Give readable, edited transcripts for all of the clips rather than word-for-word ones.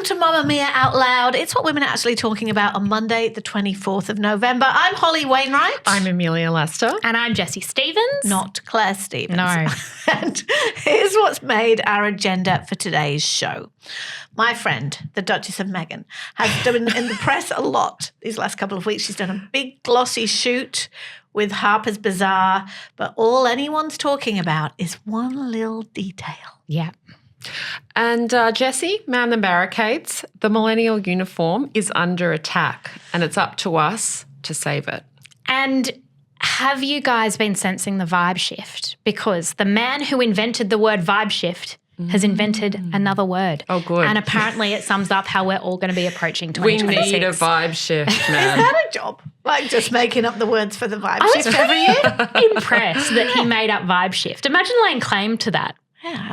to Mamamia Out Loud. It's what women are actually talking about on Monday, the 24th of November. I'm Holly Wainwright. I'm Amelia Lester. And I'm Jessie Stevens. Not Claire Stevens. No. And here's what's made our agenda for today's show. My friend, the Duchess of Meghan, has been in the press a lot these last couple of weeks. She's done a big glossy shoot with Harper's Bazaar, but all anyone's talking about is one little detail. Yeah. And Jessie, man the barricades, the Millennial uniform is under attack and it's up to us to save it. And have you guys been sensing the vibe shift? Because the man who invented the word vibe shift has invented another word. Oh, good. And apparently it sums up how we're all going to be approaching We 2026. need a vibe shift, man. Is that a job? Like just making up the words for the vibe I shift was every year? pretty impressed that he made up vibe shift. Imagine laying claim to that. Yeah,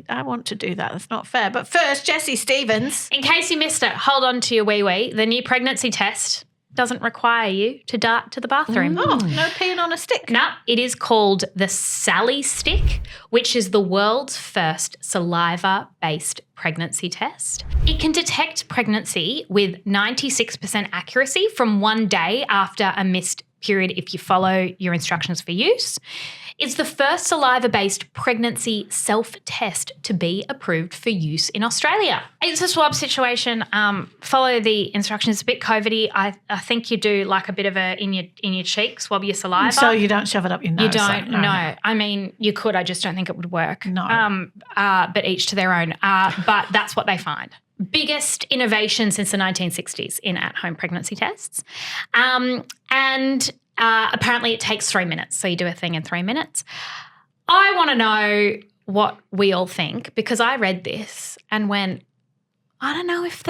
I want to do that. That's not fair. But first, Jessie Stevens. In case you missed it, hold on to your wee-wee. The new pregnancy test doesn't require you to dart to the bathroom. Oh, no peeing on a stick. No, it is called the Sally Stick, which is the world's first saliva-based pregnancy test. It can detect pregnancy with 96% accuracy from 1 day after a missed period if you follow your instructions for use. It's the first saliva-based pregnancy self-test to be approved for use in Australia. It's a swab situation. Follow the instructions. It's a bit COVID-y. I think you do like a bit of a in your cheek, swab your saliva. So you don't shove it up your nose. You don't, like, no. I mean, you could. I just don't think it would work. No. But each to their own. But that's what they find. Biggest innovation since the 1960s in at-home pregnancy tests. Apparently it takes 3 minutes. So you do a thing in 3 minutes. I want to know what we all think because I read this and went, I don't know if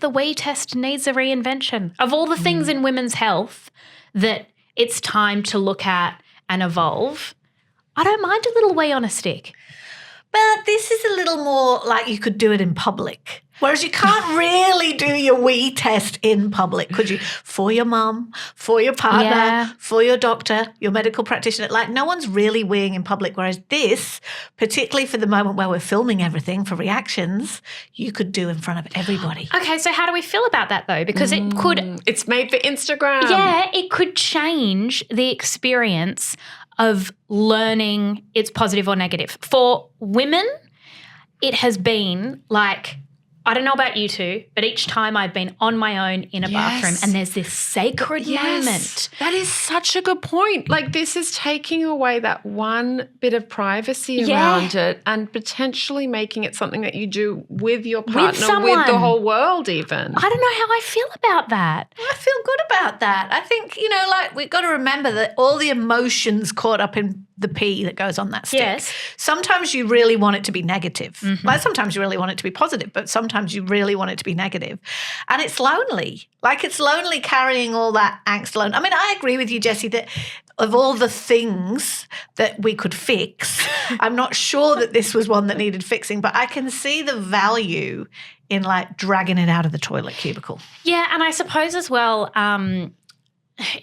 the wee test needs a reinvention. Of all the things in women's health that it's time to look at and evolve, I don't mind a little wee on a stick. But this is a little more like you could do it in public. Whereas you can't really do your wee test in public, could you? For your mum, for your partner, for your doctor, your medical practitioner. Like no one's really weeing in public. Whereas this, particularly for the moment where we're filming everything for reactions, you could do in front of everybody. Okay, so how do we feel about that though? Because it could... It's made for Instagram. Yeah, it could change the experience of learning it's positive or negative. For women, it has been like... I don't know about you two, but each time I've been on my own in a bathroom and there's this sacred moment. That is such a good point. Like this is taking away that one bit of privacy around it and potentially making it something that you do with your partner, with the whole world even. I don't know how I feel about that. I feel good about that. I think, like we've got to remember that all the emotions caught up in the pee that goes on that stick. Yes. Sometimes you really want it to be negative. Like sometimes you really want it to be positive, but sometimes you really want it to be negative. And it's lonely. Like it's lonely carrying all that angst alone. I mean, I agree with you, Jessie, that of all the things that we could fix, I'm not sure that this was one that needed fixing, but I can see the value in like dragging it out of the toilet cubicle. Yeah, and I suppose as well,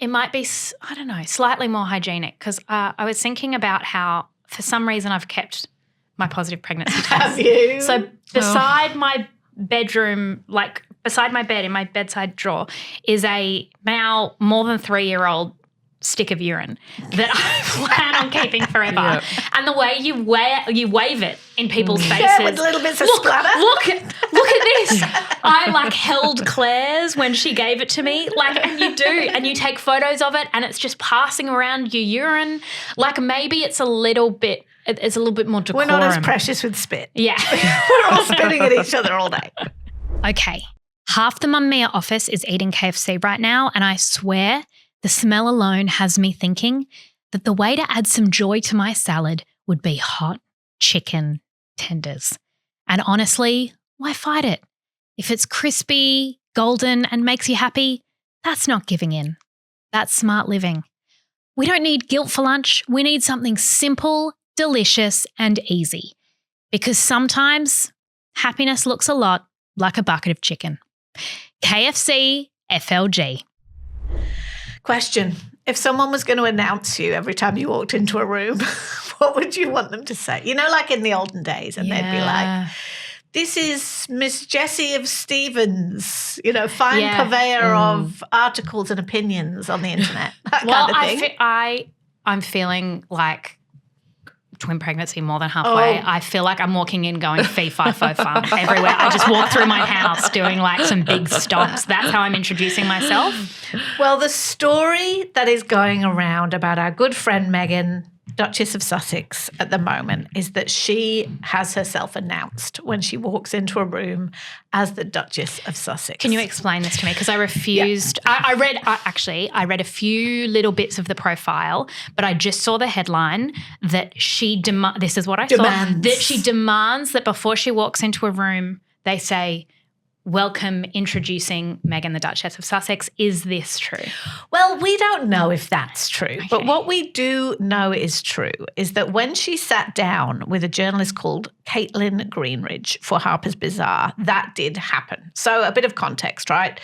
it might be, I don't know, slightly more hygienic because I was thinking about how for some reason I've kept my positive pregnancy test. Have you? So beside my bedroom, like beside my bed in my bedside drawer is a now more than 3-year-old stick of urine that I plan on keeping forever. Yep. And the way you wave it in people's faces. Yeah, with little bits of splatter. Look at this. I like held Claire's when she gave it to me. Like, and you do, and you take photos of it and it's just passing around your urine. Like maybe it's a little bit more decorum. We're not as precious with spit. Yeah. We're all spitting at each other all day. Okay. Half the Mamamia office is eating KFC right now, and I swear the smell alone has me thinking that the way to add some joy to my salad would be hot chicken tenders. And honestly, why fight it? If it's crispy, golden, and makes you happy, that's not giving in. That's smart living. We don't need guilt for lunch. We need something simple, delicious, and easy. Because sometimes happiness looks a lot like a bucket of chicken. KFC FLG. Question. If someone was going to announce you every time you walked into a room, what would you want them to say? Like in the olden days, and they'd be like, this is Miss Jessie of Stevens, fine purveyor of articles and opinions on the internet. That kind of thing. I'm feeling like twin pregnancy more than halfway. I feel like I'm walking in going fee, fi, fo, fum everywhere. I just walk through my house doing like some big stops. That's how I'm introducing myself. Well, the story that is going around about our good friend Meghan, Duchess of Sussex, at the moment is that she has herself announced when she walks into a room as the Duchess of Sussex. Can you explain this to me? Because I refused. Yeah. I read a few little bits of the profile, but I just saw the headline that this is what I thought, that she demands that before she walks into a room, they say, "Welcome, introducing Meghan, the Duchess of Sussex." Is this true? Well, we don't know if that's true. Okay. But what we do know is true is that when she sat down with a journalist called Caitlin Greenridge for Harper's Bazaar, that did happen. So a bit of context, right?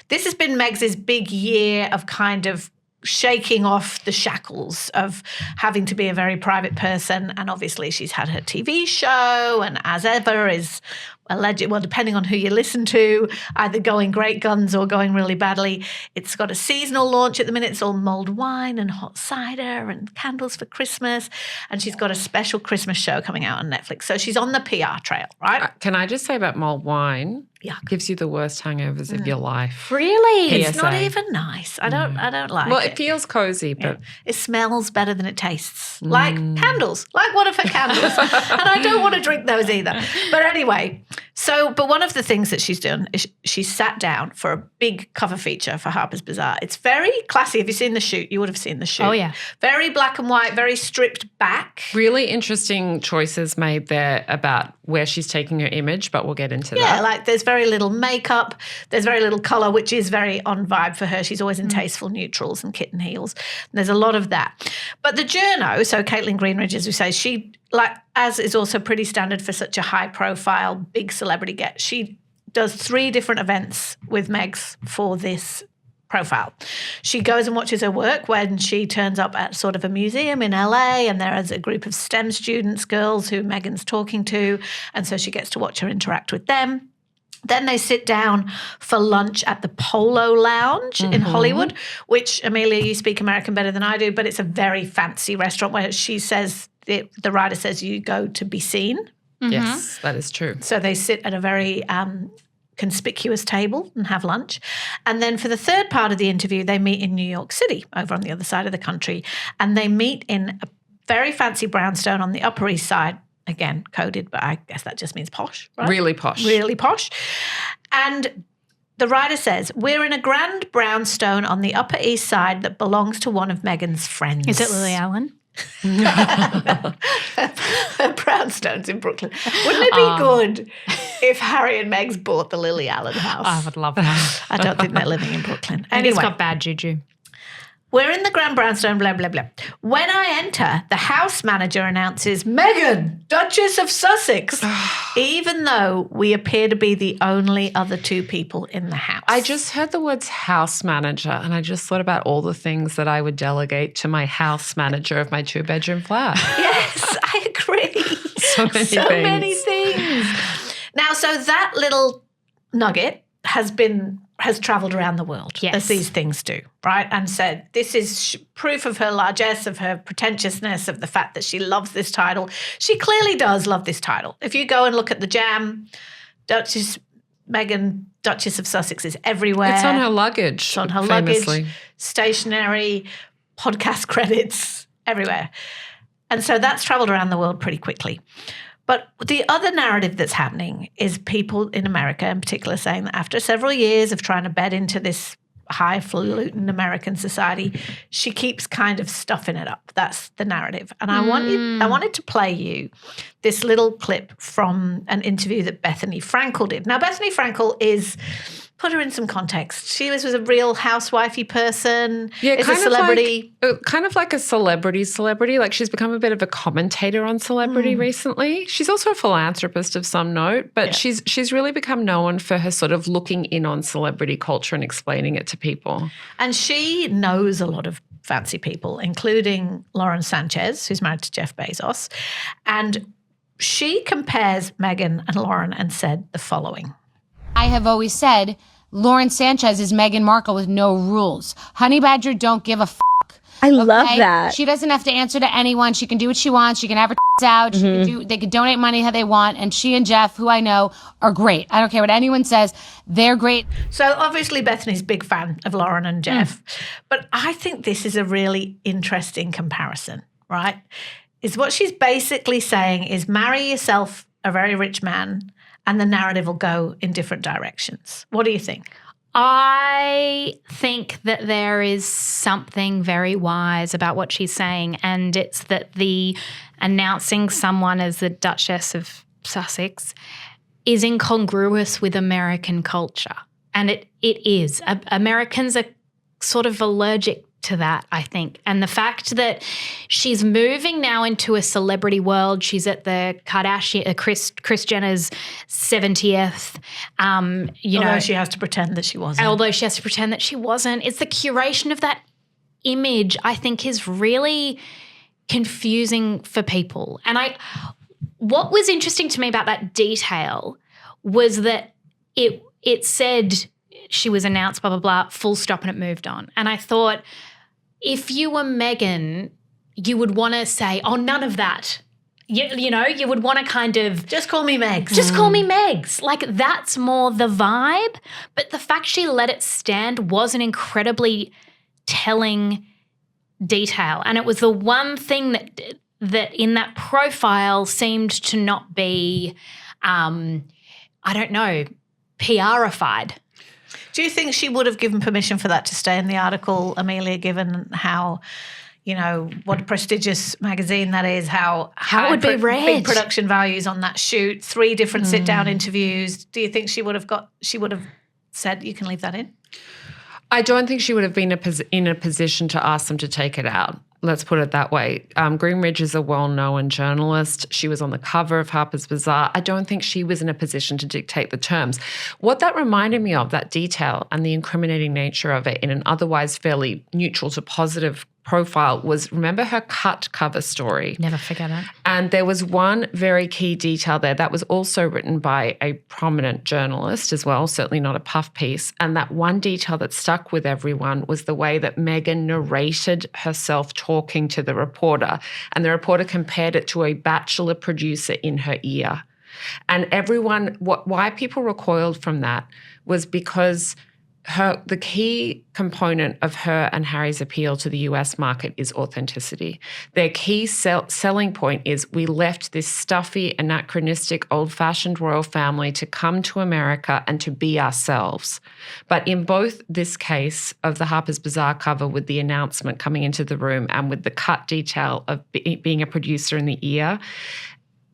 This has been Meg's big year of kind of shaking off the shackles of having to be a very private person. And obviously she's had her TV show and as ever is alleged, well, depending on who you listen to, either going great guns or going really badly. It's got a seasonal launch at the minute. It's all mulled wine and hot cider and candles for Christmas. And she's got a special Christmas show coming out on Netflix. So she's on the PR trail, right? Can I just say about mulled wine? Yeah, gives you the worst hangovers of your life. Really? It's not even nice. I don't like it. Well, it feels cozy, but it smells better than it tastes. Like candles, like one of her candles. And I don't want to drink those either. But anyway, but one of the things that she's done is she sat down for a big cover feature for Harper's Bazaar. It's very classy. Have you seen the shoot? You would have seen the shoot. Oh, yeah. Very black and white, very stripped back. Really interesting choices made there about where she's taking her image, but we'll get into that. Yeah, like there's very little makeup, there's very little colour, which is very on vibe for her. She's always in tasteful neutrals and kitten heels. And there's a lot of that. But the journo, so Caitlin Greenridge, as we say, she, like, as is also pretty standard for such a high-profile, big celebrity get, she does 3 different events with Megs for this profile. She goes and watches her work when she turns up at sort of a museum in LA, and there is a group of STEM students, girls who Meghan's talking to, and so she gets to watch her interact with them. Then they sit down for lunch at the Polo Lounge in Hollywood, which, Amelia, you speak American better than I do, but it's a very fancy restaurant where she says, the writer says, you go to be seen. Yes, that is true. So they sit at a very conspicuous table and have lunch. And then for the third part of the interview, they meet in New York City, over on the other side of the country. And they meet in a very fancy brownstone on the Upper East Side. Again, coded, but I guess that just means posh, right? Really posh. Really posh. And the writer says, we're in a grand brownstone on the Upper East Side that belongs to one of Meghan's friends. Is it Lily Allen? Brownstones in Brooklyn. Wouldn't it be good if Harry and Meg's bought the Lily Allen house? I would love that. I don't think they're living in Brooklyn. Anyway, it's got bad juju. We're in the Grand Brownstone, blah, blah, blah. When I enter, the house manager announces, Meghan, Duchess of Sussex, even though we appear to be the only other 2 people in the house. I just heard the words house manager, and I just thought about all the things that I would delegate to my house manager of my 2-bedroom flat. Yes, I agree. So many things. Now, so that little nugget has travelled around the world, as these things do, right? And said, this is proof of her largesse, of her pretentiousness, of the fact that she loves this title. She clearly does love this title. If you go and look at the Jam, Duchess Meghan, Duchess of Sussex is everywhere. It's on her luggage. It's on her famously. Luggage, stationery, podcast credits, everywhere. And so that's travelled around the world pretty quickly. But the other narrative that's happening is people in America in particular saying that after several years of trying to bed into this highfalutin American society, she keeps kind of stuffing it up. That's the narrative. And I wanted to play you this little clip from an interview that Bethany Frankel did. Now, Bethany Frankel is... Put her in some context. She was a real housewifey person. Yeah, is a celebrity. Kind of like a celebrity. Like she's become a bit of a commentator on celebrity recently. She's also a philanthropist of some note, but she's really become known for her sort of looking in on celebrity culture and explaining it to people. And she knows a lot of fancy people, including Lauren Sanchez, who's married to Jeff Bezos. And she compares Meghan and Lauren and said the following. I have always said Lauren Sanchez is Meghan Markle with no rules. Honey Badger don't give a f***. I love that. She doesn't have to answer to anyone. She can do what she wants. She can have her out. They can donate money how they want. And she and Jeff, who I know, are great. I don't care what anyone says. They're great. So obviously Bethany's a big fan of Lauren and Jeff. But I think this is a really interesting comparison, right? Is what she's basically saying is marry yourself a very rich man and the narrative will go in different directions. What do you think? I think that there is something very wise about what she's saying, and it's that the announcing someone as the Duchess of Sussex is incongruous with American culture. And it is. Americans are sort of allergic to that, I think. And the fact that she's moving now into a celebrity world, she's at the Kardashian, Kris Jenner's 70th. Although she has to pretend that she wasn't. It's the curation of that image, I think, is really confusing for people. And what was interesting to me about that detail was that it said she was announced, blah, blah, blah, full stop, and it moved on. And I thought, if you were Meghan, you would want to say, oh, none of that. You would want to kind of... Just call me Megs. Just call me Megs. Like, that's more the vibe. But the fact she let it stand was an incredibly telling detail. And it was the one thing that in that profile seemed to not be, PR-ified. Do you think she would have given permission for that to stay in the article, Amelia, given how, what a prestigious magazine that is, how it would be read, big production values on that shoot, 3 different sit-down interviews? Do you think she would have said, you can leave that in? I don't think she would have been in a position to ask them to take it out. Let's put it that way. Greenridge is a well-known journalist. She was on the cover of Harper's Bazaar. I don't think she was in a position to dictate the terms. What that reminded me of, that detail and the incriminating nature of it in an otherwise fairly neutral to positive profile, was, remember her cut cover story? Never forget it. And there was one very key detail there that was also written by a prominent journalist as well, certainly not a puff piece. And that one detail that stuck with everyone was the way that Meghan narrated herself talking to the reporter. And the reporter compared it to a Bachelor producer in her ear. And why people recoiled from that was because the key component of her and Harry's appeal to the US market is authenticity. Their key selling point is, we left this stuffy, anachronistic, old-fashioned royal family to come to America and to be ourselves. But in both this case of the Harper's Bazaar cover with the announcement coming into the room and with the cut detail of being a producer in the ear,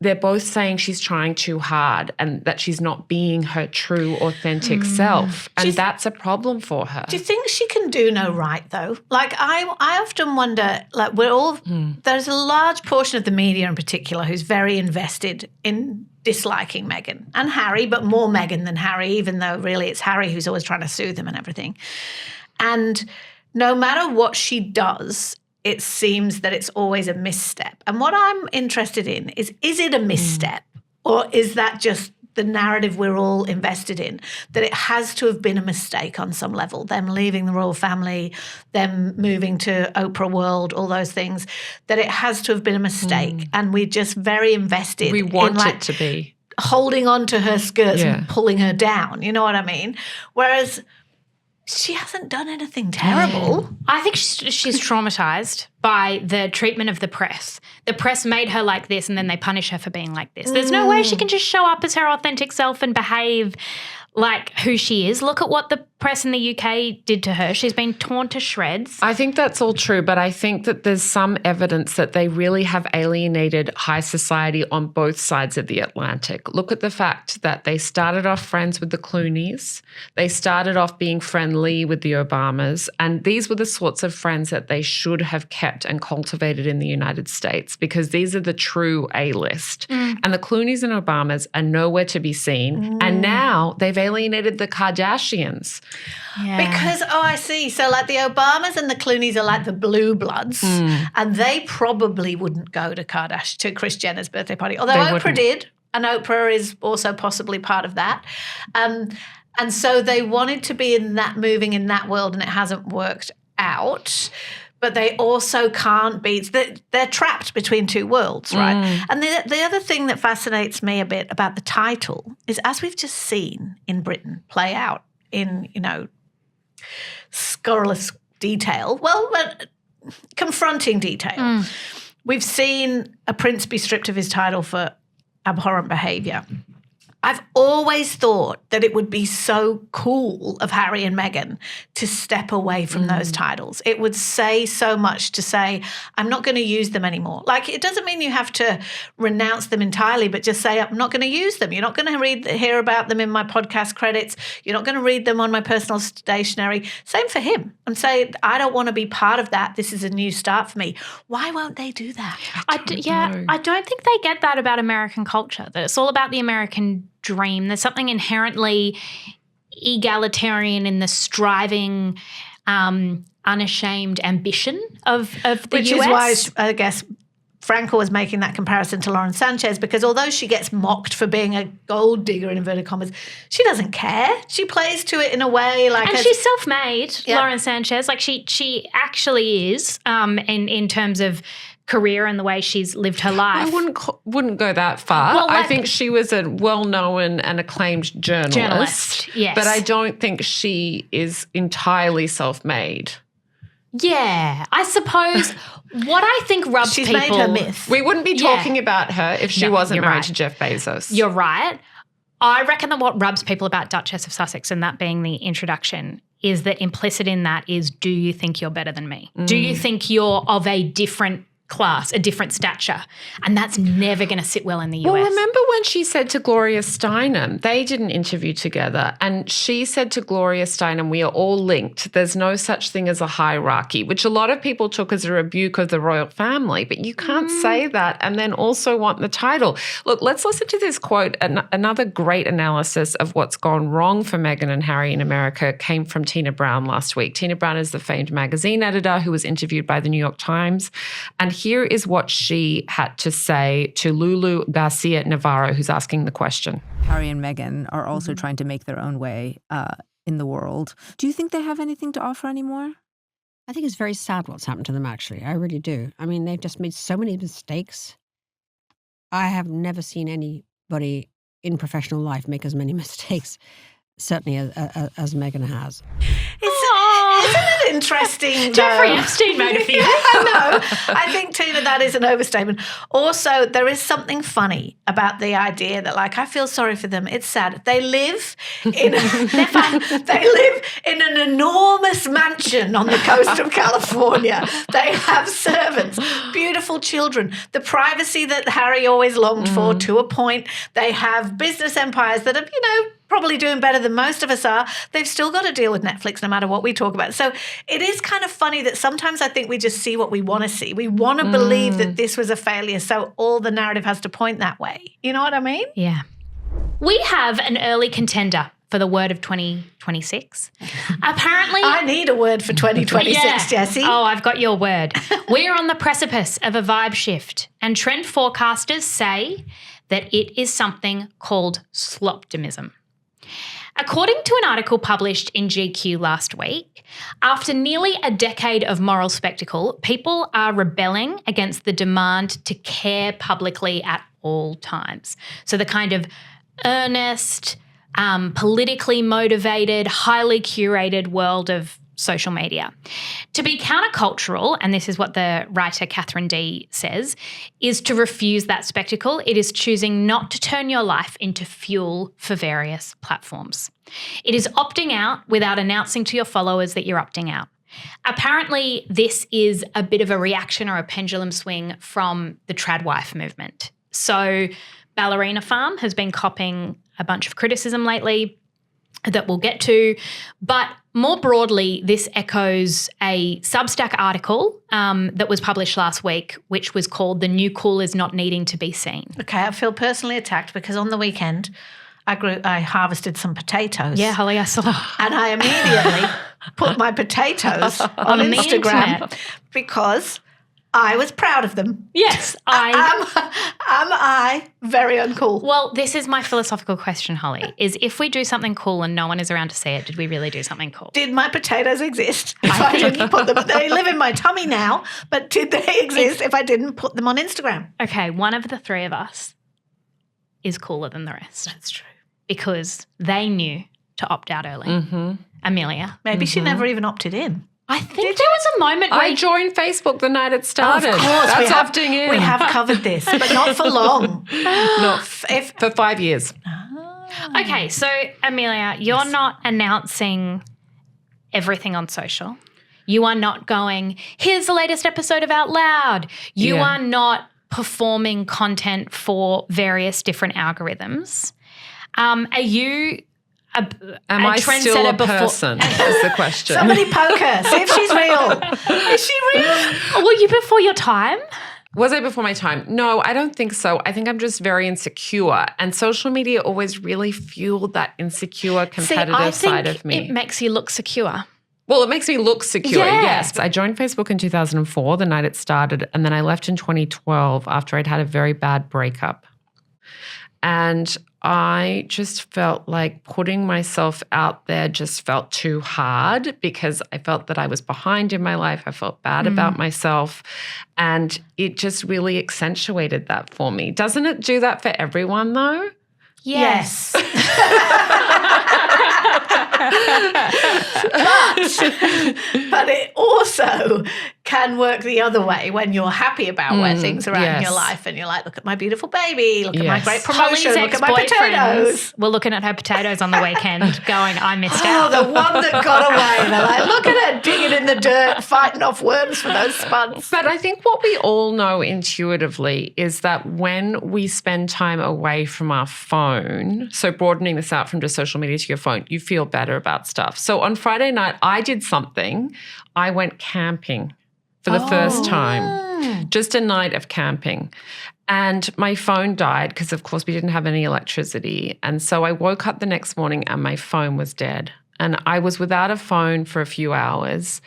they're both saying she's trying too hard and that she's not being her true, authentic self. And that's a problem for her. Do you think she can do no right, though? Like, I often wonder, like, there's a large portion of the media in particular who's very invested in disliking Meghan and Harry, but more Meghan than Harry, even though really it's Harry who's always trying to soothe him and everything. And no matter what she does, it seems that it's always a misstep. And what I'm interested in is it a misstep, or is that just the narrative we're all invested in, that it has to have been a mistake on some level, them leaving the royal family, them moving to Oprah World, all those things, that it has to have been a mistake. And we're just very invested. We want it to be. Holding on to her skirts and pulling her down, you know what I mean? Whereas she hasn't done anything terrible. I think she's traumatized by the treatment of the press. The press made her like this and then they punish her for being like this. There's no way she can just show up as her authentic self and behave like who she is. Look at what the press in the UK did to her. She's been torn to shreds. I think that's all true, but I think that there's some evidence that they really have alienated high society on both sides of the Atlantic. Look at the fact that they started off friends with the Clooneys. They started off being friendly with the Obamas, and these were the sorts of friends that they should have kept and cultivated in the United States, because these are the true A-list. And the Clooneys and Obamas are nowhere to be seen, and now they've alienated the Kardashians. Yeah. Because, I see. So like the Obamas and the Clooneys are like the blue bloods and they probably wouldn't go to Kris Jenner's birthday party. Although Oprah did, and Oprah is also possibly part of that. And so they wanted to be moving in that world, and it hasn't worked out. But they also can't be. They're trapped between two worlds, right? And the other thing that fascinates me a bit about the title is, as we've just seen in Britain play out in, scurrilous detail, but confronting detail. We've seen a prince be stripped of his title for abhorrent behaviour. I've always thought that it would be so cool of Harry and Meghan to step away from those titles. It would say so much to say, I'm not going to use them anymore. Like, it doesn't mean you have to renounce them entirely, but just say, I'm not going to use them. You're not going to hear about them in my podcast credits. You're not going to read them on my personal stationery. Same for him. And say, I don't want to be part of that. This is a new start for me. Why won't they do that? I don't think they get that about American culture, that it's all about the American dream. There's something inherently egalitarian in the striving, unashamed ambition of the Which US. is why I guess Frankel was making that comparison to Lauren Sanchez, because although she gets mocked for being a gold digger in inverted commas, she doesn't care. She plays to it in a way like... And she's self-made, Lauren Sanchez. Like she actually is in terms of career and the way she's lived her life. I wouldn't go that far. Well, I think she was a well-known and acclaimed journalist. Yes. But I don't think she is entirely self-made. Yeah, I suppose what I think rubs She's people... made her myth. We wouldn't be talking about her if she wasn't you're married right. to Jeff Bezos. You're right. I reckon that what rubs people about Duchess of Sussex, and that being the introduction, is that implicit in that is, do you think you're better than me? Do you think you're of a different class, a different stature? And that's never going to sit well in the US. Well, remember when she said to Gloria Steinem, they did an interview together, and she said to Gloria Steinem, we are all linked. There's no such thing as a hierarchy, which a lot of people took as a rebuke of the royal family. But you can't say that and then also want the title. Look, let's listen to this quote. Another great analysis of what's gone wrong for Meghan and Harry in America came from Tina Brown last week. Tina Brown is the famed magazine editor who was interviewed by the New York Times. And here is what she had to say to Lulu Garcia Navarro, who's asking the question. Harry and Meghan are also trying to make their own way in the world. Do you think they have anything to offer anymore? I think it's very sad what's happened to them, actually. I really do. I mean, they've just made so many mistakes. I have never seen anybody in professional life make as many mistakes, certainly as Meghan has. Isn't it interesting? Jeffrey Epstein made a few. I know. I think, Tina, that is an overstatement. Also, there is something funny about the idea that, like, I feel sorry for them. It's sad. They live in an enormous mansion on the coast of California. They have servants, beautiful children, the privacy that Harry always longed for to a point. They have business empires that are, probably doing better than most of us are. They've still got to deal with Netflix no matter what we talk about. So it is kind of funny that sometimes I think we just see what we want to see. We want to believe that this was a failure, so all the narrative has to point that way. You know what I mean? Yeah. We have an early contender for the word of 2026. Apparently... I need a word for 2026, Jessie. Oh, I've got your word. We're on the precipice of a vibe shift, and trend forecasters say that it is something called sloptimism. According to an article published in GQ last week, after nearly a decade of moral spectacle, people are rebelling against the demand to care publicly at all times. So the kind of earnest, politically motivated, highly curated world of social media. To be countercultural, and this is what the writer Catherine D says, is to refuse that spectacle. It is choosing not to turn your life into fuel for various platforms. It is opting out without announcing to your followers that you're opting out. Apparently, this is a bit of a reaction or a pendulum swing from the tradwife movement. So Ballerina Farm has been copping a bunch of criticism lately that we'll get to. But more broadly, this echoes a Substack article that was published last week, which was called "The New Cool is Not Needing to Be Seen." Okay, I feel personally attacked because on the weekend I harvested some potatoes. Yeah, Holly, I saw. And I immediately put my potatoes on Instagram because I was proud of them. Yes, Am I very uncool? Well, this is my philosophical question, Holly, is if we do something cool and no one is around to see it, did we really do something cool? Did my potatoes exist if I didn't put them? They live in my tummy now, but did they exist if I didn't put them on Instagram? Okay, one of the three of us is cooler than the rest. That's true. Because they knew to opt out early. Amelia. Maybe she never even opted in. I think there was a moment where I joined Facebook the night it started. Of course, That's opting in. We have covered this, but not for long. For 5 years. Okay, so Amelia, you're not announcing everything on social. You are not going, here's the latest episode of Out Loud. You are not performing content for various different algorithms. Are you Am I still a person? Is the question. Somebody poke her. See if she's real. Is she real? Were you before your time? Was I before my time? No, I don't think so. I think I'm just very insecure. And social media always really fueled that insecure, competitive side of me. It makes you look secure. Well, it makes me look secure, yes. I joined Facebook in 2004, the night it started, and then I left in 2012 after I'd had a very bad breakup. And I just felt like putting myself out there just felt too hard because I felt that I was behind in my life. I felt bad about myself. And it just really accentuated that for me. Doesn't it do that for everyone though? Yes. But it also can work the other way when you're happy about where things are at in your life and you're like, look at my beautiful baby, look at my great promotion, look at my potatoes. We're looking at her potatoes on the weekend going, I missed out. Oh, the one that got away. They're like, look at her digging in the dirt, fighting off worms for those spuds. But I think what we all know intuitively is that when we spend time away from our phone, so broadening this out from just social media to your phone, you feel better about stuff. So on Friday night, I did something. I went camping for the first time, just a night of camping. And my phone died because, of course, we didn't have any electricity. And so I woke up the next morning and my phone was dead. And I was without a phone for a few hours.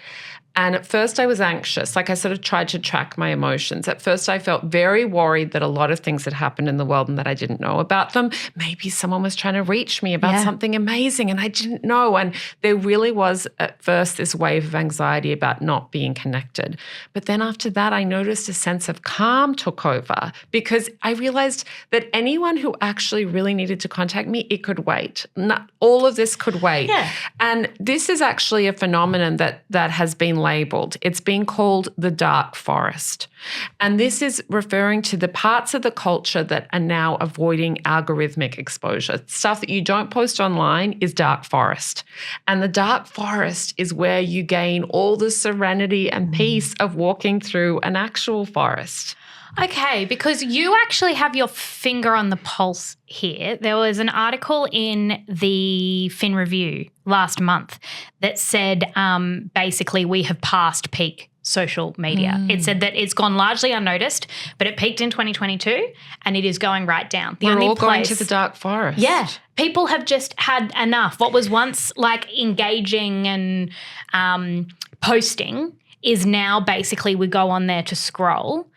And at first I was anxious, like I sort of tried to track my emotions. At first I felt very worried that a lot of things had happened in the world and that I didn't know about them. Maybe someone was trying to reach me about something amazing and I didn't know. And there really was at first this wave of anxiety about not being connected. But then after that, I noticed a sense of calm took over because I realized that anyone who actually really needed to contact me, it could wait. Not all of this could wait. Yeah. And this is actually a phenomenon that has been labeled. It's being called the dark forest. And this is referring to the parts of the culture that are now avoiding algorithmic exposure. Stuff that you don't post online is dark forest. And the dark forest is where you gain all the serenity and peace of walking through an actual forest. Okay, because you actually have your finger on the pulse here. There was an article in the Fin Review last month that said basically we have passed peak social media. It said that it's gone largely unnoticed, but it peaked in 2022 and it is going right down. We're all going to the dark forest. Yeah. People have just had enough. What was once like engaging and posting is now basically we go on there to scroll.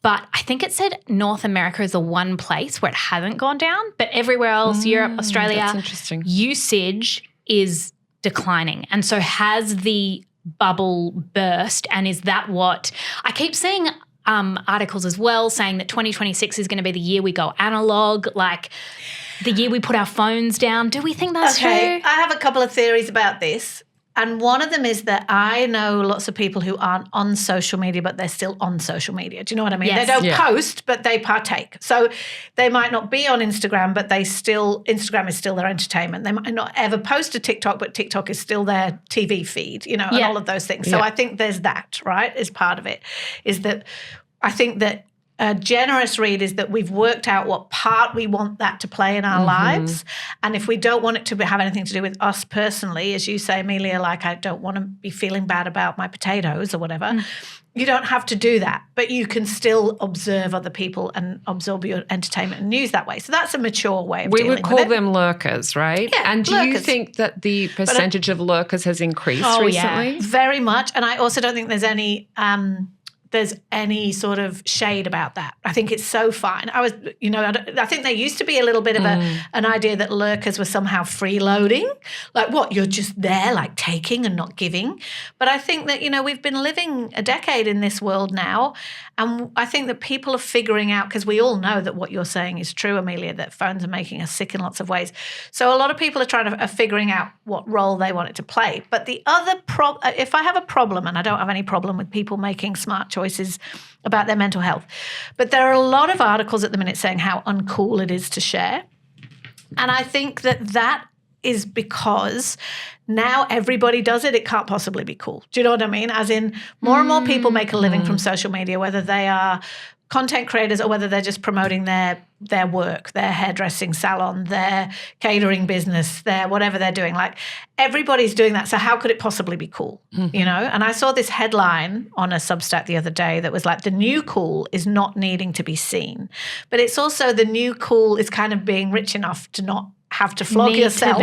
But I think it said North America is the one place where it hasn't gone down, but everywhere else, Europe, Australia, that's interesting. Usage is declining. And so has the bubble burst? And is that what – I keep seeing articles as well saying that 2026 is going to be the year we go analog, like the year we put our phones down. Do we think that's true? I have a couple of theories about this. And one of them is that I know lots of people who aren't on social media, but they're still on social media. Do you know what I mean? Yes. They don't post, but they partake. So they might not be on Instagram, but Instagram is still their entertainment. They might not ever post to TikTok, but TikTok is still their TV feed, and all of those things. So I think there's that, right, is part of it, is that I think that a generous read is that we've worked out what part we want that to play in our lives. And if we don't want it to have anything to do with us personally, as you say, Amelia, like I don't want to be feeling bad about my potatoes or whatever, you don't have to do that. But you can still observe other people and absorb your entertainment and news that way. So that's a mature way of dealing with it. We would call them lurkers, right? Yeah, and do lurkers. you think that the percentage of lurkers has increased recently? Yeah, very much. And I also don't think there's any sort of shade about that. I think it's so fine. I think there used to be a little bit of an idea that lurkers were somehow freeloading, like what, you're just there like taking and not giving. But I think that, we've been living a decade in this world now, and I think that people are figuring out, because we all know that what you're saying is true, Amelia, that phones are making us sick in lots of ways. So a lot of people are figuring out what role they want it to play. But the other if I have a problem, and I don't have any problem with people making smart choices about their mental health, but there are a lot of articles at the minute saying how uncool it is to share. And I think that is because now everybody does it. It can't possibly be cool. Do you know what I mean? As in, more and more people make a living from social media, whether they are content creators or whether they're just promoting their work, their hairdressing salon, their catering business, their whatever they're doing. Like, everybody's doing that. So how could it possibly be cool? And I saw this headline on a Substack the other day that was like, the new cool is not needing to be seen. But it's also the new cool is kind of being rich enough to not have to flog yourself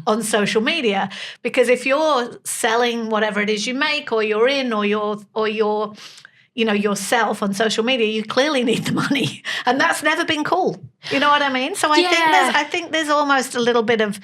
on social media. Because if you're selling whatever it is you make, or you're in, or you're yourself on social media, you clearly need the money. And that's never been cool. You know what I mean? So I think there's almost a little bit of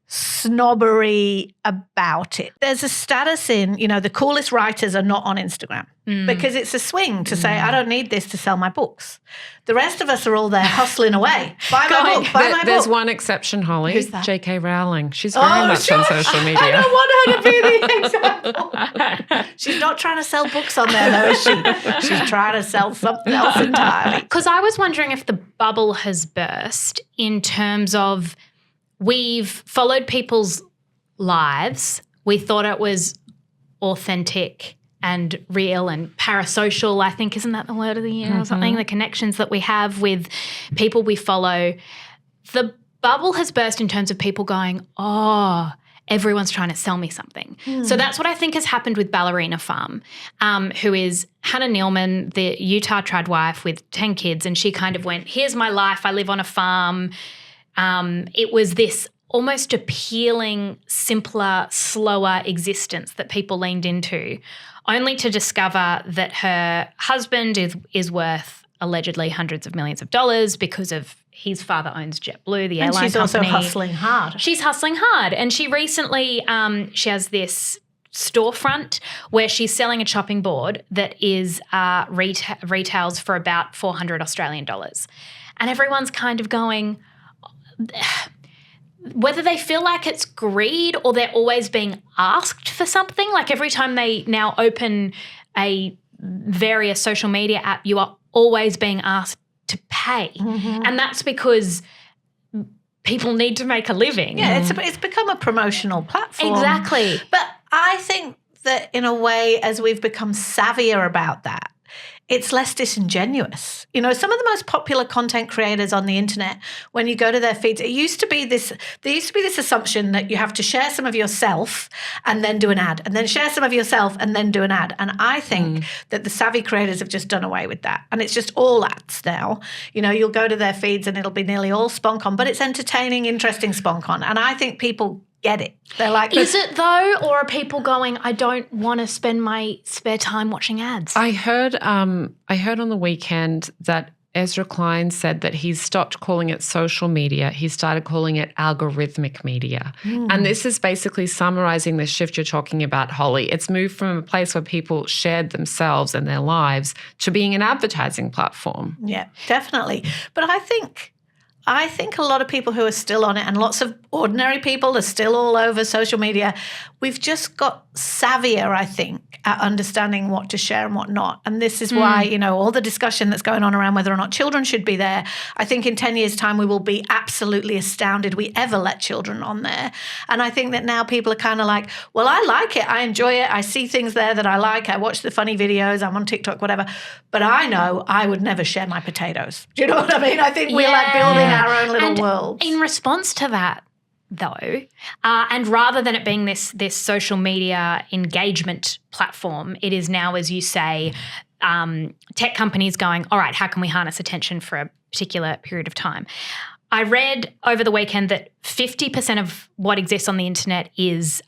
snobbery about it. There's a status in, the coolest writers are not on Instagram because it's a swing to say, I don't need this to sell my books. The rest of us are all there hustling away. Buy my book, There's one exception, Holly. Who's that? J.K. Rowling. She's very much on social media. I don't want her to be the example. She's not trying to sell books on there, though, is she? She's trying to sell something else entirely. Because I was wondering if the bubble has burst in terms of, we've followed people's lives. We thought it was authentic and real and parasocial, I think, isn't that the word of the year or something? The connections that we have with people we follow. The bubble has burst in terms of people going, everyone's trying to sell me something. So that's what I think has happened with Ballerina Farm, who is Hannah Nealman, the Utah trad wife with 10 kids, and she kind of went, here's my life, I live on a farm. It was this almost appealing, simpler, slower existence that people leaned into, only to discover that her husband is worth allegedly hundreds of millions of dollars because of his father owns JetBlue, the airline company. And she's also hustling hard. She's hustling hard. And she recently, she has this storefront where she's selling a chopping board that is retails for about 400 Australian dollars. And everyone's kind of going, whether they feel like it's greed or they're always being asked for something, like every time they now open a various social media app, you are always being asked to pay. And that's because people need to make a living. Yeah, it's become a promotional platform. Exactly. But I think that in a way, as we've become savvier about that, it's less disingenuous. Some of the most popular content creators on the internet, when you go to their feeds, there used to be this assumption that you have to share some of yourself and then do an ad, and then share some of yourself and then do an ad. And I think that the savvy creators have just done away with that. And it's just all ads now. You'll go to their feeds and it'll be nearly all sponkon, but it's entertaining, interesting sponkon. And I think people get it. They're like, is it though, or are people going, I don't want to spend my spare time watching ads? I heard on the weekend that Ezra Klein said that he's stopped calling it social media. He started calling it algorithmic media. And this is basically summarizing the shift you're talking about, Holly. It's moved from a place where people shared themselves and their lives to being an advertising platform. Yeah, definitely. But I think a lot of people who are still on it, and lots of ordinary people are still all over social media, we've just got savvier, I think, at understanding what to share and what not. And this is why, you know, all the discussion that's going on around whether or not children should be there, I think in 10 years' time we will be absolutely astounded we ever let children on there. And I think that now people are kind of like, well, I like it. I enjoy it. I see things there that I like. I watch the funny videos. I'm on TikTok, whatever. But I know I would never share my potatoes. Do you know what I mean? I think we're like building our own little world. In response to that, though, and rather than it being this social media engagement platform, it is now, as you say, tech companies going, all right, how can we harness attention for a particular period of time? I read over the weekend that 50% of what exists on the internet is,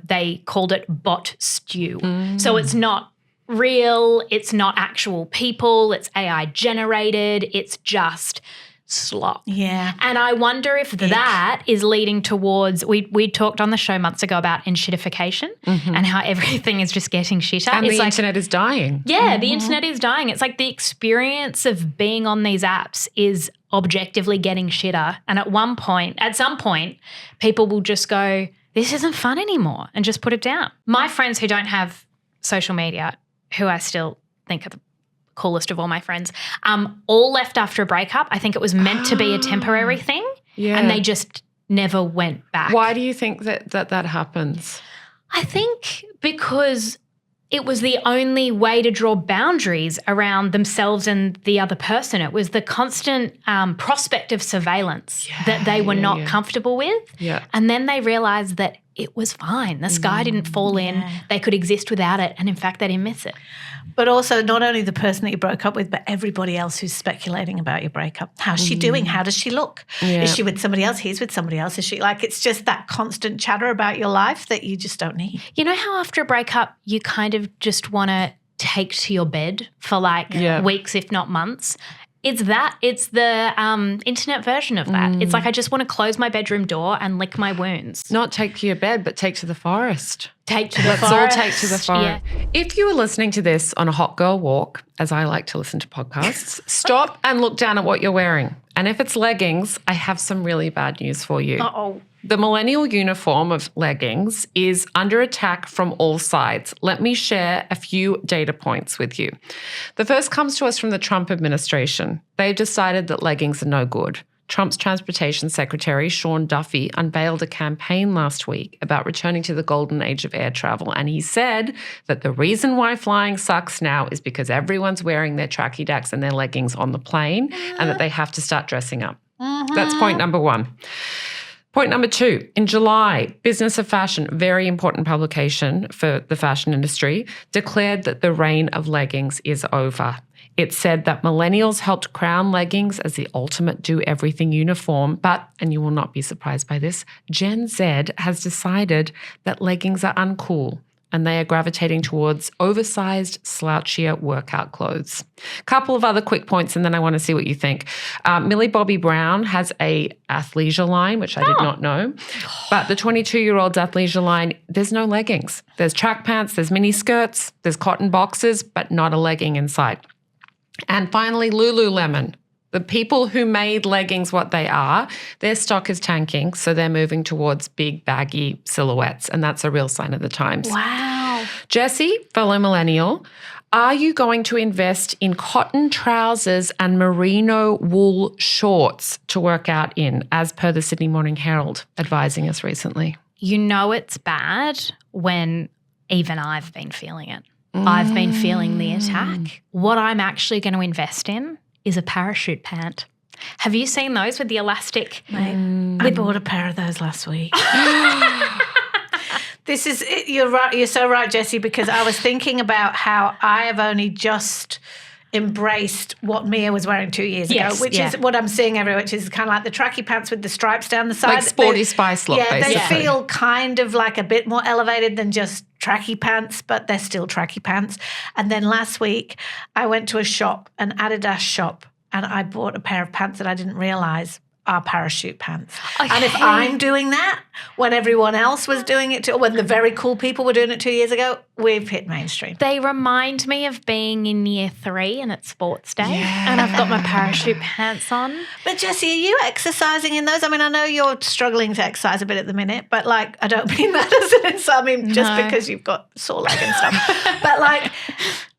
they called it bot stew. So it's not real, it's not actual people, it's AI generated, it's just slop. Yeah. And I wonder if that is leading towards, we talked on the show months ago about enshittification and how everything is just getting shitter. And it's the internet is dying. Yeah, the internet is dying. It's like the experience of being on these apps is objectively getting shitter. And at some point, people will just go, this isn't fun anymore, and just put it down. My friends who don't have social media, who I still think are the coolest of all my friends, all left after a breakup. I think it was meant to be a temporary thing, and they just never went back. Why do you think that happens? I think because it was the only way to draw boundaries around themselves and the other person. It was the constant prospect of surveillance that they were not comfortable with. Yeah. And then they realised that it was fine. The sky didn't fall in. They could exist without it. And in fact, they didn't miss it. But also not only the person that you broke up with, but everybody else who's speculating about your breakup. How's she doing? How does she look? Yeah. Is she with somebody else? He's with somebody else. Is she like, it's just that constant chatter about your life that you just don't need. You know how after a breakup, you kind of just want to take to your bed for like weeks, if not months? It's the internet version of that. It's like I just want to close my bedroom door and lick my wounds. Not take to your bed, but take to the forest. Let's all take to the forest. Yeah. If you were listening to this on a hot girl walk, as I like to listen to podcasts, stop and look down at what you're wearing. And if it's leggings, I have some really bad news for you. Uh-oh. The millennial uniform of leggings is under attack from all sides. Let me share a few data points with you. The first comes to us from the Trump administration. They've decided that leggings are no good. Trump's transportation secretary, Sean Duffy, unveiled a campaign last week about returning to the golden age of air travel. And he said that the reason why flying sucks now is because everyone's wearing their tracky dacks and their leggings on the plane and that they have to start dressing up. That's point number one. Point number two, in July, Business of Fashion, very important publication for the fashion industry, declared that the reign of leggings is over. It said that millennials helped crown leggings as the ultimate do-everything uniform, but, and you will not be surprised by this, Gen Z has decided that leggings are uncool and they are gravitating towards oversized, slouchier workout clothes. Couple of other quick points and then I want to see what you think. Millie Bobby Brown has a athleisure line, which I did not know. But the 22-year-old's athleisure line, there's no leggings. There's track pants, there's mini skirts, there's cotton boxes, but not a legging inside. And finally, Lululemon. The people who made leggings what they are, their stock is tanking, so they're moving towards big, baggy silhouettes, and that's a real sign of the times. Wow. Jessie, fellow millennial, are you going to invest in cotton trousers and merino wool shorts to work out in, as per the Sydney Morning Herald advising us recently? You know it's bad when even I've been feeling it. I've been feeling the attack. What I'm actually going to invest in is a parachute pant. Have you seen those with the elastic? Mate, I bought a pair of those last week. You're right. You're so right, Jessie, because I was thinking about how I have only just embraced what Mia was wearing 2 years ago, which is what I'm seeing everywhere, which is kind of like the tracky pants with the stripes down the side. Like sporty spice look, basically. They feel kind of like a bit more elevated than just tracky pants, but they're still tracky pants. And then last week, I went to a shop, an Adidas shop, and I bought a pair of pants that I didn't realise are parachute pants. Okay. And if I'm doing that, when everyone else was doing it, when the very cool people were doing it 2 years ago, we've hit mainstream. They remind me of being in year 3 and it's sports day and I've got my parachute pants on. But Jessie, are you exercising in those? I mean, I know you're struggling to exercise a bit at the minute, but like, I don't mean that as an insult. I mean, just because you've got sore leg and stuff. But like,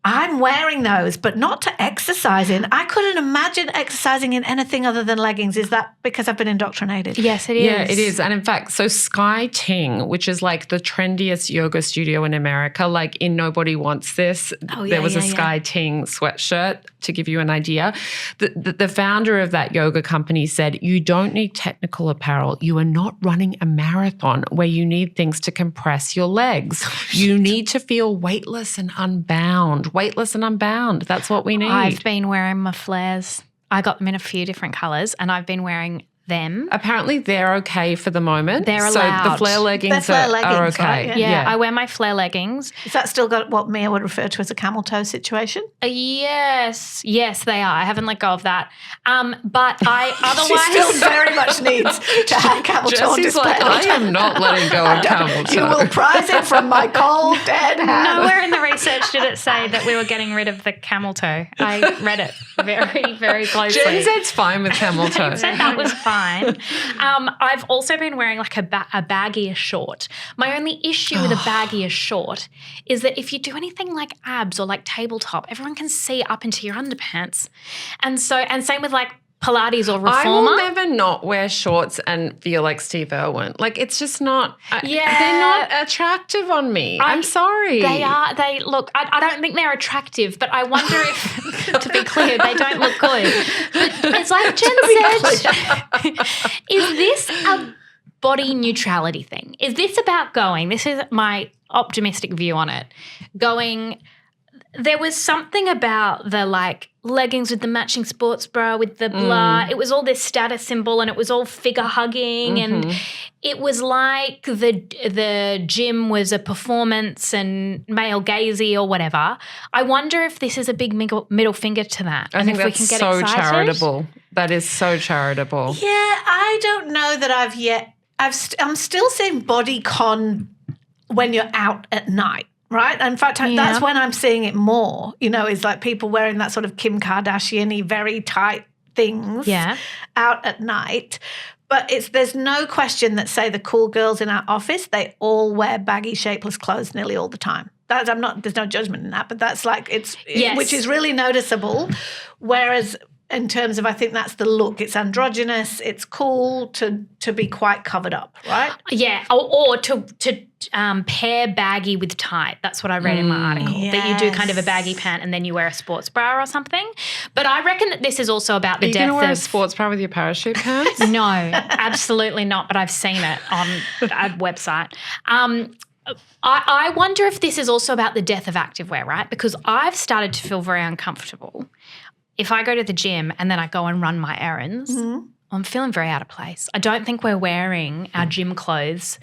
I'm wearing those, but not to exercise in. I couldn't imagine exercising in anything other than leggings. Is that because I've been indoctrinated? Yes, it is. Yeah, it is. And in fact, so Sky Ting, which is like the trendiest yoga studio in America, like in Nobody Wants This, there was a Sky Ting sweatshirt, to give you an idea. The founder of that yoga company said, you don't need technical apparel. You are not running a marathon where you need things to compress your legs. You need to feel weightless and unbound. Weightless and unbound. That's what we need. I've been wearing my flares. I got them in a few different colours and I've been wearing them. Apparently they're okay for the moment. They're allowed. So the flare leggings are okay. Right? Yeah, I wear my flare leggings. Is that still got what Mia would refer to as a camel toe situation? Yes, they are. I haven't let go of that. But I otherwise she still very much needs to have camel toe on Jessie's display. like, I am not letting go of camel toe. You will prize it from my cold dead hand. Nowhere in the research did it say that we were getting rid of the camel toe. I read it very, very closely. Jen said's fine with camel toe. Jen said that was fine. I've also been wearing like a baggier short. My only issue with a baggier short is that if you do anything like abs or like tabletop, everyone can see up into your underpants. And same with like Pilates or Reformer. I will never not wear shorts and feel like Steve Irwin. Like it's just not, they're not attractive on me. I'm sorry. They are. Look, I don't think they're attractive, but I wonder if, to be clear, they don't look good. But it's like Jen said, is this a body neutrality thing? Is this about this is my optimistic view on it, there was something about the like leggings with the matching sports bra with the blah. It was all this status symbol and it was all figure hugging and it was like the gym was a performance and male gazy or whatever. I wonder if this is a big middle finger to that. I think if that's we can get so excited. charitable. That is so charitable. Yeah, I don't know that I've yet. I'm still seeing body con when you're out at night. Right? In fact, that's when I'm seeing it more, is like people wearing that sort of Kim Kardashian-y, very tight things out at night. But there's no question that, say, the cool girls in our office, they all wear baggy, shapeless clothes nearly all the time. There's no judgment in that, but that's like which is really noticeable. Whereas in terms of, I think that's the look. It's androgynous. It's cool to be quite covered up, right? Yeah, or to pair baggy with tight. That's what I read in my article, that you do kind of a baggy pant and then you wear a sports bra or something. But I reckon that this is also about the death of... Are you going to wear a sports bra with your parachute pants? No, absolutely not, but I've seen it on a website. I wonder if this is also about the death of activewear, right? Because I've started to feel very uncomfortable. If I go to the gym and then I go and run my errands, I'm feeling very out of place. I don't think we're wearing our gym clothes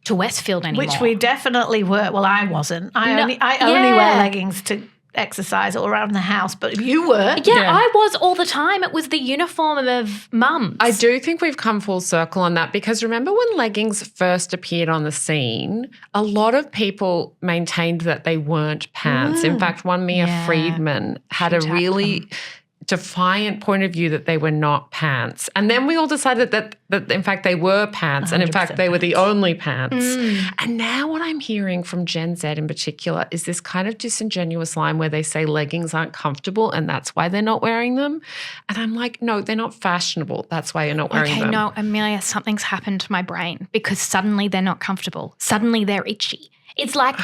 to Westfield anymore. Which we definitely were. Well, I wasn't. I only wear leggings to exercise all around the house, but you were. Yeah, I was all the time. It was the uniform of mums. I do think we've come full circle on that because remember when leggings first appeared on the scene, a lot of people maintained that they weren't pants. In fact, one Mia Friedman had a really defiant point of view that they were not pants. And then we all decided that in fact they were pants and in fact they were the only pants. And now what I'm hearing from Gen Z in particular is this kind of disingenuous line where they say leggings aren't comfortable and that's why they're not wearing them. And I'm like, no, they're not fashionable. That's why you're not wearing them. Okay, no, Amelia, something's happened to my brain because suddenly they're not comfortable. Suddenly they're itchy. It's like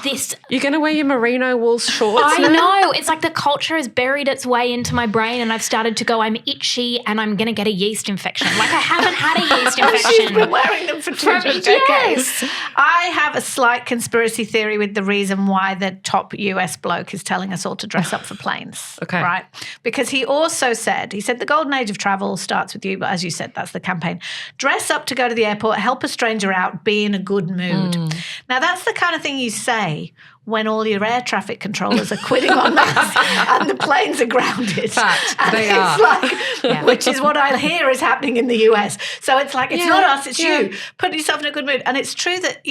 this. You're going to wear your merino wool shorts I know. It's like the culture has buried its way into my brain and I've started to go, I'm itchy and I'm going to get a yeast infection. Like I haven't had a yeast infection. She's been wearing them for 2 decades. I have a slight conspiracy theory with the reason why the top US bloke is telling us all to dress up for planes. Okay. Right? Because he also said the golden age of travel starts with you, but as you said, that's the campaign. Dress up to go to the airport, help a stranger out, be in a good mood. Now that's the kind of thing you say when all your air traffic controllers are quitting on mass and the planes are grounded. Fact, and they it's are. like, which is what I hear is happening in the US. So it's like, it's not us, it's you. Put yourself in a good mood. And it's true that,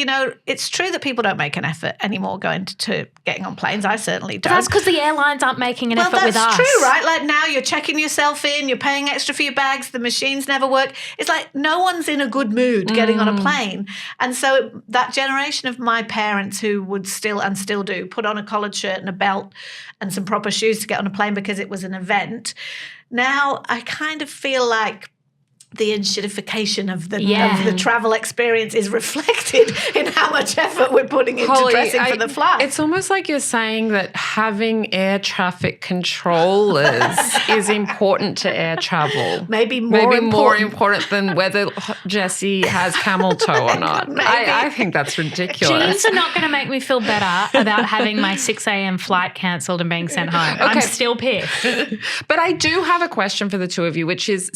it's true that people don't make an effort anymore going to getting on planes. I certainly don't. But that's because the airlines aren't making an effort with us. Well, that's true, right? Like now you're checking yourself in, you're paying extra for your bags, the machines never work. It's like no one's in a good mood getting on a plane. And so that generation of my parents who would still do put on a collared shirt and a belt and some proper shoes to get on a plane because it was an event. Now I kind of feel like the inshittification of the travel experience is reflected in how much effort we're putting into dressing for the flight. It's almost like you're saying that having air traffic controllers is important to air travel. Maybe more important than whether Jessie has camel toe or not. I think that's ridiculous. Jeans are not going to make me feel better about having my 6 a.m. flight cancelled and being sent home. Okay. I'm still pissed. But I do have a question for the two of you, which is,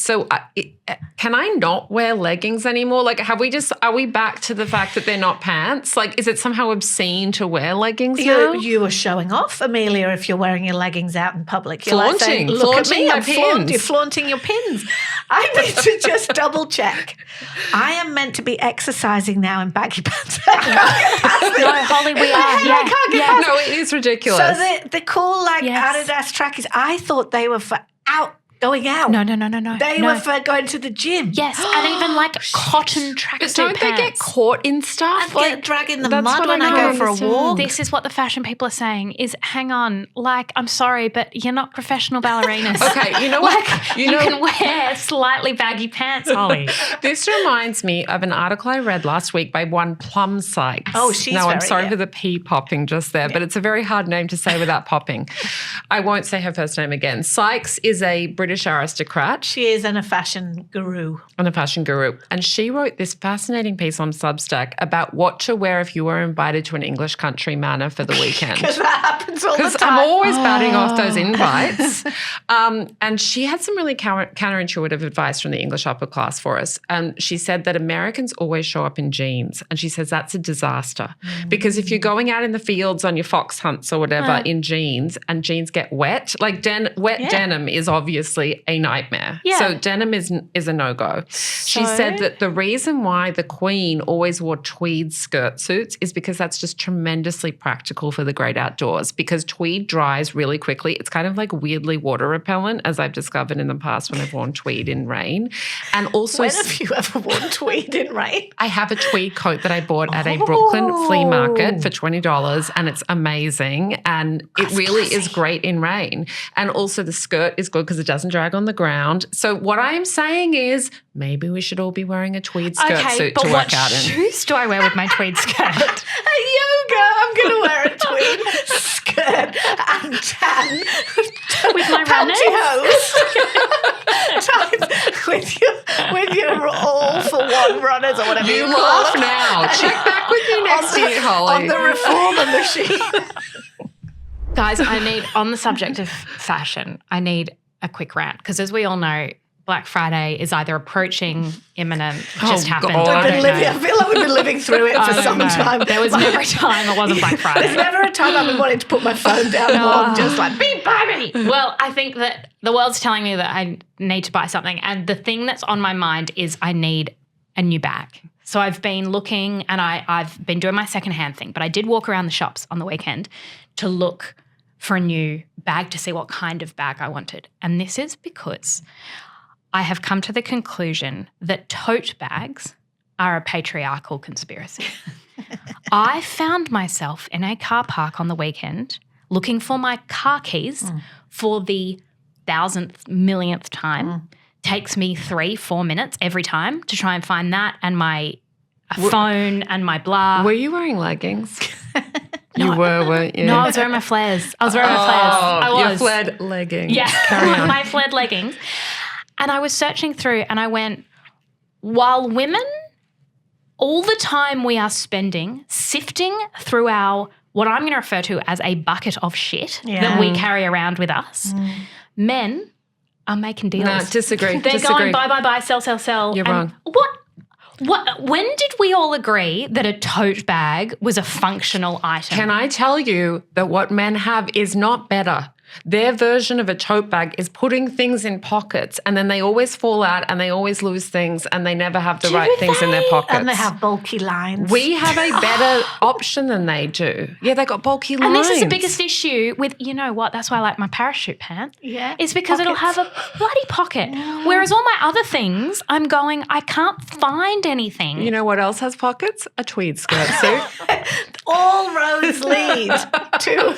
can I not wear leggings anymore? Like, are we back to the fact that they're not pants? Like, is it somehow obscene to wear leggings now? You are showing off, Amelia, if you're wearing your leggings out in public. You're flaunting. Like saying, look at me, my pins. You're flaunting your pins. I need to just double check. I am meant to be exercising now in baggy pants. No, Holly, we are. No, it is ridiculous. So the cool Adidas trackies, I thought they were for going out. No. They were for going to the gym. Yes, and even like cotton tracksuit pants. Don't they get caught in stuff? I get dragged in the mud when I go for a walk. This is what the fashion people are saying is, hang on, like, I'm sorry, but you're not professional ballerinas. Okay, you know what? You can wear slightly baggy pants, Holly. This reminds me of an article I read last week by one Plum Sykes. Oh, she's I'm sorry for the P popping just there, but it's a very hard name to say without popping. I won't say her first name again. Sykes is a British aristocrat. She is a fashion guru. And she wrote this fascinating piece on Substack about what to wear if you were invited to an English country manor for the weekend. Because that happens all the time. Because I'm always batting off those invites. And she had some really counterintuitive advice from the English upper class for us. And she said that Americans always show up in jeans. And she says that's a disaster. Because if you're going out in the fields on your fox hunts or whatever in jeans and jeans get wet, like denim is obviously a nightmare. Yeah. So denim is a no-go. She said that the reason why the Queen always wore tweed skirt suits is because that's just tremendously practical for the great outdoors, because tweed dries really quickly. It's kind of like weirdly water repellent, as I've discovered in the past when I've worn tweed in rain. And also, when have you ever worn tweed in rain? I have a tweed coat that I bought at a Brooklyn flea market for $20 and it's amazing and it really is great in rain. And also the skirt is good because it doesn't drag on the ground. So what I'm saying is maybe we should all be wearing a tweed skirt suit to work out in. What shoes do I wear with my tweed skirt? Yoga. I'm going to wear a tweed skirt and tan with my with your all for one runners or whatever you laugh now. Check back with you next year, Holly. On the reformer machine. Guys, on the subject of fashion, I need a quick rant because as we all know, Black Friday is either approaching, imminent, just happened. I feel like we've been living through it for some time. There was never a time it wasn't Black Friday. There's never a time I've been wanting to put my phone down more and just like, beep by me. Well, I think that the world's telling me that I need to buy something. And the thing that's on my mind is I need a new bag. So I've been looking and I've been doing my secondhand thing, but I did walk around the shops on the weekend to look for a new bag to see what kind of bag I wanted. And this is because I have come to the conclusion that tote bags are a patriarchal conspiracy. I found myself in a car park on the weekend looking for my car keys for the 1,000th, millionth time. Takes me 3-4 minutes every time to try and find that and my phone and my blah. Were you wearing leggings? You were, weren't you? No, I was wearing my flares. Your flared leggings. Yeah, my flared leggings. And I was searching through and I went, while women, all the time we are spending sifting through what I'm going to refer to as a bucket of shit that we carry around with us, men are making deals. No, disagree. They're going buy, sell. You're wrong. When did we all agree that a tote bag was a functional item? Can I tell you that what men have is not better? Their version of a tote bag is putting things in pockets and then they always fall out and they always lose things and they never have the right things in their pockets. And they have bulky lines. We have a better option than they do. Yeah, they got bulky lines. And this is the biggest issue with, you know what, that's why I like my parachute pants. Yeah. Is because it'll have a bloody pocket. Whereas all my other things, I'm going, I can't find anything. You know what else has pockets? A tweed skirt suit. All roads lead to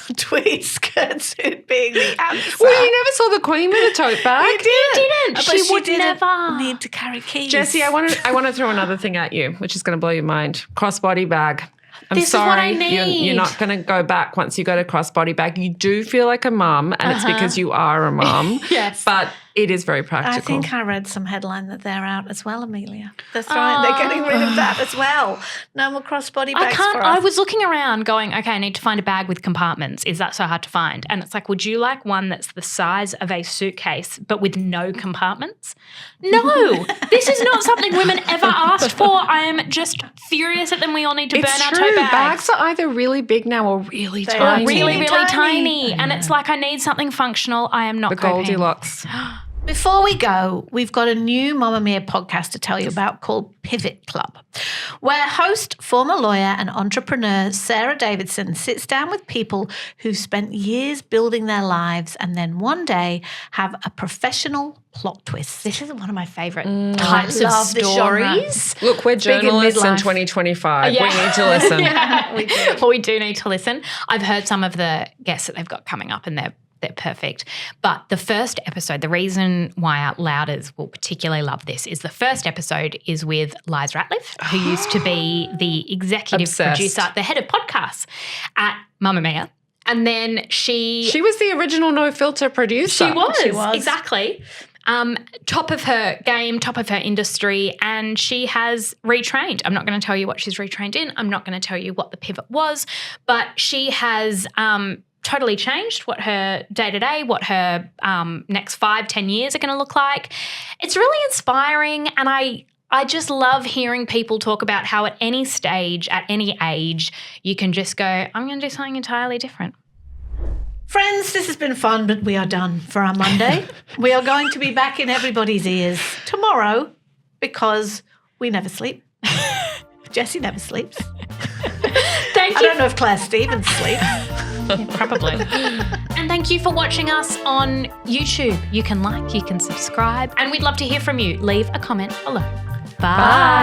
a tweed skirt suit being the answer. Well, you never saw the Queen with a tote bag. You didn't. But She would didn't never need to carry keys. Jessie, I want to throw another thing at you, which is going to blow your mind. Crossbody bag. I'm This is what sorry, I need. You're not going to go back once you go to crossbody bag. You do feel like a mum, and it's because you are a mum. Yes. But it is very practical. I think I read some headline that they're out as well, Amelia. That's right. They're getting rid of that as well. No more crossbody bags for us. I was looking around going, okay, I need to find a bag with compartments. Is that so hard to find? And it's like, would you like one that's the size of a suitcase but with no compartments? No, this is not something women ever asked for. I am just furious at them. We all need to burn our tote bags. Bags are either really big now or really They are tiny. Really, really Tiny. tiny. And it's like, I need something functional. I am not The coping. Goldilocks. Before we go, we've got a new Mamamia podcast to tell you about called Pivot Club, where host, former lawyer and entrepreneur Sarah Davidson sits down with people who've spent years building their lives and then one day have a professional plot twist. This is one of my favourite types of love this genre. stories. Look, we're Big in journalists in midlife. 2025. Yeah. We need to listen. Yeah, we do. Well, we do need to listen. I've heard some of the guests that they've got coming up and they're perfect. But the first episode, the reason why Out Louders will particularly love this is the first episode is with Liz Ratliff, who used to be the executive Obsessed. producer, the head of podcasts at Mamamia. And then she She was the original No Filter producer. She was. She was. Exactly. Top of her game, top of her industry, and she has retrained. I'm not going to tell you what she's retrained in. I'm not going to tell you what the pivot was, but she has totally changed what her day-to-day, what her next 5-10 years are going to look like. It's really inspiring, and I just love hearing people talk about how at any stage, at any age, you can just go, I'm going to do something entirely different. Friends, this has been fun, but we are done for our Monday. We are going to be back in everybody's ears tomorrow because we never sleep. Jessie never sleeps. Thank I you. don't know if Claire Stevens sleeps. Probably. And thank you for watching us on YouTube. You can like, you can subscribe, and we'd love to hear from you. Leave a comment below. Bye.